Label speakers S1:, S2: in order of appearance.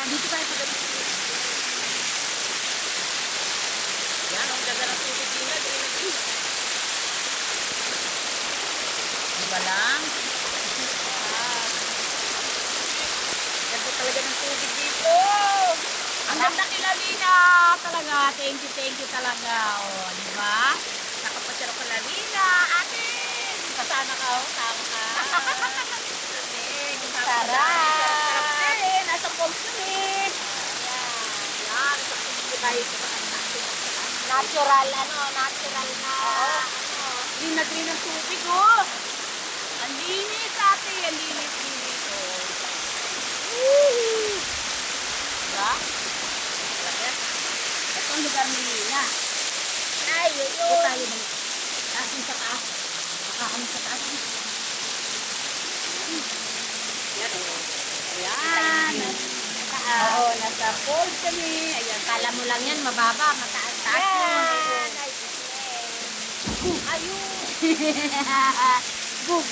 S1: Dito tayo sa gabi. Yan, ang ganda ng tubig nila. Diba lang? Ganda talaga ng tubig dito. Ang ganda kila Lina. Talaga, thank you talaga. O, diba? Nakapasyal ko kila Lina. Ate! Kasana ka, o. Tama ka. Sarap din. Nasa falls yun eh. Yan. Nasa tubig tayo sa
S2: Natural, natural na.
S1: Oo. Green na green ang tubig, oh. Ang linis, ate. Ang linis. Oh. Diba? Talaga. Ito ang lugar ni Lina.
S2: Ay,
S1: Ito tayo balik. Taas yung sa taas. Makakami sa taas. Yan, oh. Ayan. Oo, nasa falls kami. Ayan.
S2: Kala mo lang yan, mababa, mataas.
S1: Taas.
S2: Yan. Ay,
S1: Ayun.
S2: ayun.
S1: Boom.